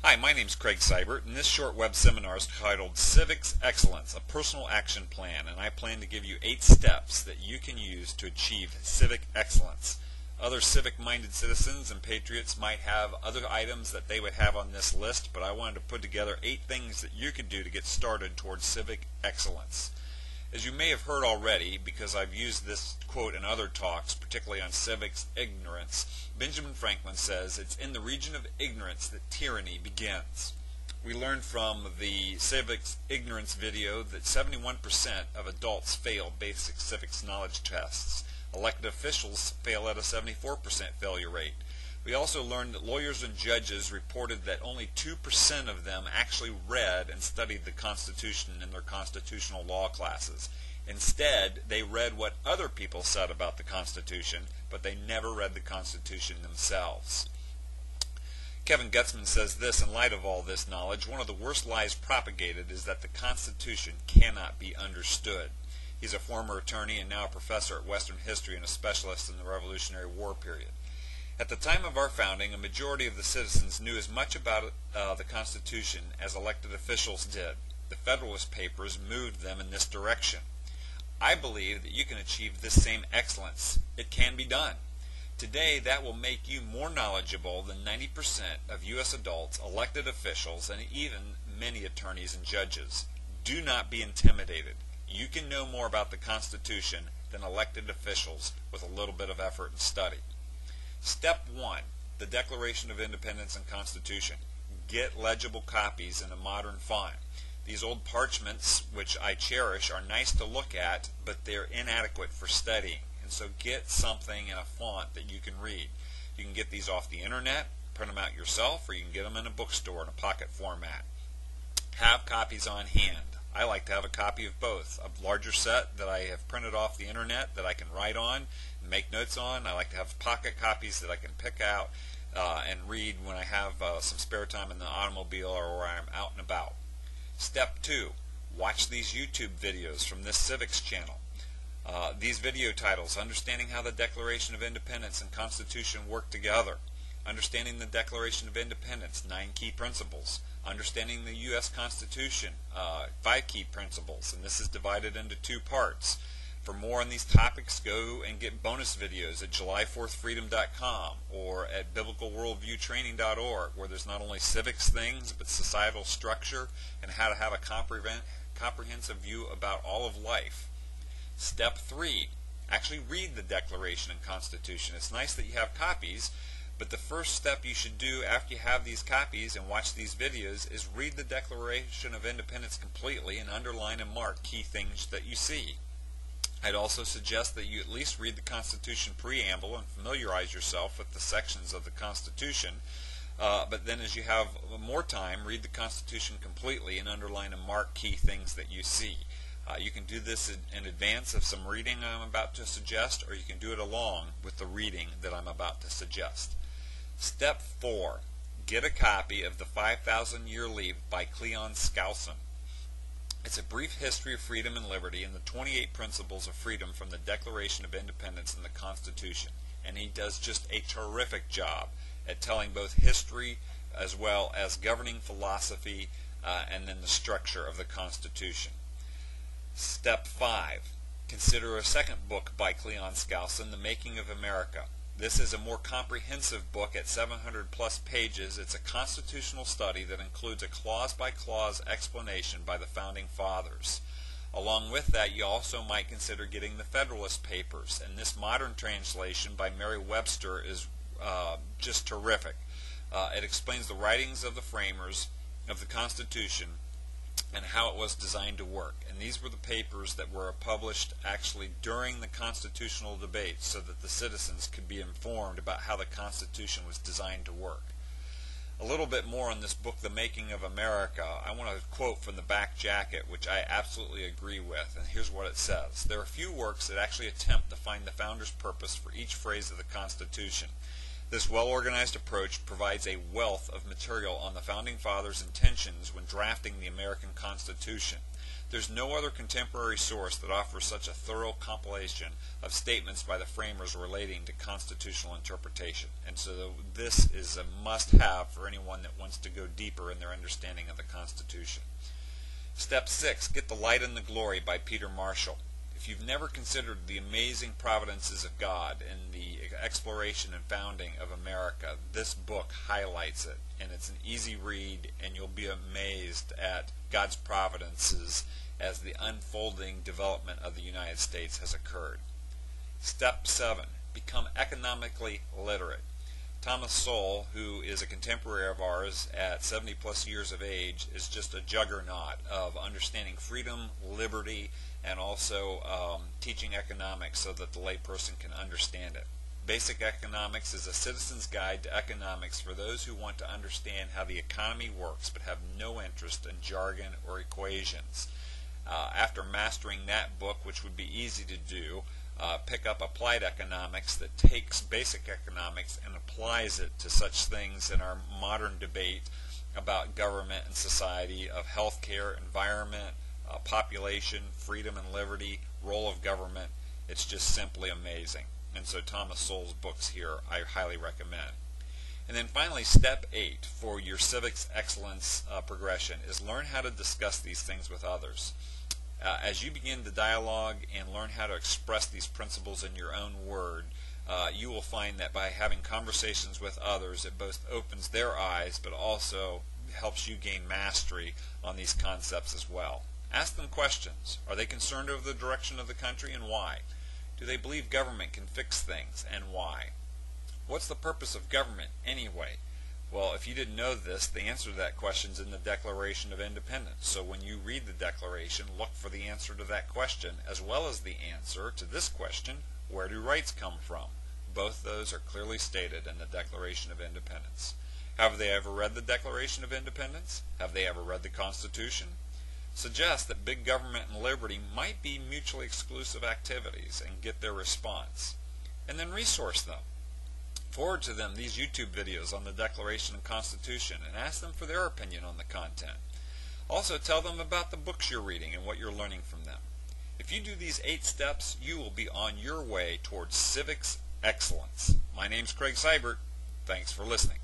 Hi, my name is Craig Seibert, and this short web seminar is titled Civic Excellence, a Personal Action Plan, and I plan to give you 8 steps that you can use to achieve civic excellence. Other civic-minded citizens and patriots might have other items that they would have on this list, but I wanted to put together 8 things that you could do to get started towards civic excellence. As you may have heard already, because I've used this quote in other talks, particularly on civic ignorance, Benjamin Franklin says, "It's in the region of ignorance that tyranny begins." We learned from the civics ignorance video that 71% of adults fail basic civics knowledge tests. Elected officials fail at a 74% failure rate. We also learned that lawyers and judges reported that only 2% of them actually read and studied the Constitution in their constitutional law classes. Instead, they read what other people said about the Constitution, but they never read the Constitution themselves. Kevin Gutzman says this: in light of all this knowledge, one of the worst lies propagated is that the Constitution cannot be understood. He's a former attorney and now a professor at Western history and a specialist in the Revolutionary War period. At the time of our founding, a majority of the citizens knew as much about the Constitution as elected officials did. The Federalist Papers moved them in this direction. I believe that you can achieve this same excellence. It can be done. Today, that will make you more knowledgeable than 90% of U.S. adults, elected officials, and even many attorneys and judges. Do not be intimidated. You can know more about the Constitution than elected officials with a little bit of effort and study. Step 1, the Declaration of Independence and Constitution. Get legible copies in a modern font. These old parchments, which I cherish, are nice to look at, but they're inadequate for studying. And so get something in a font that you can read. You can get these off the internet, print them out yourself, or you can get them in a bookstore in a pocket format. Have copies on hand. I like to have a copy of both. A larger set that I have printed off the internet that I can write on and make notes on. I like to have pocket copies that I can pick out and read when I have some spare time in the automobile or where I'm out and about. Step 2, watch these YouTube videos from this Civics channel. These video titles: Understanding How the Declaration of Independence and Constitution Work Together, Understanding the Declaration of Independence, 9 Key Principles, Understanding the U.S. Constitution, 5 Key Principles, and this is divided into 2 parts. For more on these topics, go and get bonus videos at July4thfreedom.com or at biblicalworldviewtraining.org, where there's not only civics things, but societal structure and how to have a comprehensive view about all of life. Step 3, actually read the Declaration and Constitution. It's nice that you have copies, but the first step you should do after you have these copies and watch these videos is read the Declaration of Independence completely and underline and mark key things that you see. I'd also suggest that you at least read the Constitution preamble and familiarize yourself with the sections of the Constitution, but then as you have more time, read the Constitution completely and underline and mark key things that you see. You can do this in advance of some reading I'm about to suggest, or you can do it along with the reading that I'm about to suggest. Step 4, get a copy of The 5,000-Year Leap by Cleon Skousen. It's a brief history of freedom and liberty and the 28 principles of freedom from the Declaration of Independence and the Constitution. And he does just a terrific job at telling both history as well as governing philosophy and then the structure of the Constitution. Step 5, consider a second book by Cleon Skousen, The Making of America. This is a more comprehensive book at 700 plus pages. It's a constitutional study that includes a clause-by-clause explanation by the Founding Fathers. Along with that, you also might consider getting the Federalist Papers, and this modern translation by Merriam-Webster is just terrific. It explains the writings of the framers of the Constitution and how it was designed to work. And these were the papers that were published actually during the constitutional debates so that the citizens could be informed about how the Constitution was designed to work. A little bit more on this book, The Making of America. I want to quote from the back jacket, which I absolutely agree with, and here's what it says. There are few works that actually attempt to find the founder's purpose for each phrase of the Constitution. This well-organized approach provides a wealth of material on the Founding Fathers' intentions when drafting the American Constitution. There's no other contemporary source that offers such a thorough compilation of statements by the framers relating to constitutional interpretation. And so this is a must-have for anyone that wants to go deeper in their understanding of the Constitution. Step 6, Get the Light and the Glory by Peter Marshall. If you've never considered the amazing providences of God in the exploration and founding of America, this book highlights it, and it's an easy read, and you'll be amazed at God's providences as the unfolding development of the United States has occurred. Step 7, Become economically literate. Thomas Sowell, who is a contemporary of ours at 70 plus years of age, is just a juggernaut of understanding freedom, liberty, and also teaching economics so that the layperson can understand it. Basic Economics is a citizen's guide to economics for those who want to understand how the economy works but have no interest in jargon or equations. After mastering that book, which would be easy to do, pick up Applied Economics that takes basic economics and applies it to such things in our modern debate about government and society, of healthcare, environment, population, freedom and liberty, role of government. It's just simply amazing. And so Thomas Sowell's books here I highly recommend. And then finally, step 8 for your Civics Excellence progression is learn how to discuss these things with others. As you begin the dialogue and learn how to express these principles in your own word, you will find that by having conversations with others, it both opens their eyes but also helps you gain mastery on these concepts as well. Ask them questions. Are they concerned over the direction of the country, and why? Do they believe government can fix things, and why? What's the purpose of government anyway? Well, if you didn't know this, the answer to that question is in the Declaration of Independence. So when you read the Declaration, look for the answer to that question, as well as the answer to this question, where do rights come from? Both those are clearly stated in the Declaration of Independence. Have they ever read the Declaration of Independence? Have they ever read the Constitution? Suggest that big government and liberty might be mutually exclusive activities and get their response. And then resource them. Forward to them these YouTube videos on the Declaration and Constitution and ask them for their opinion on the content. Also tell them about the books you're reading and what you're learning from them. If you do these 8 steps, you will be on your way towards Civics Excellence. My name's Craig Seibert. Thanks for listening.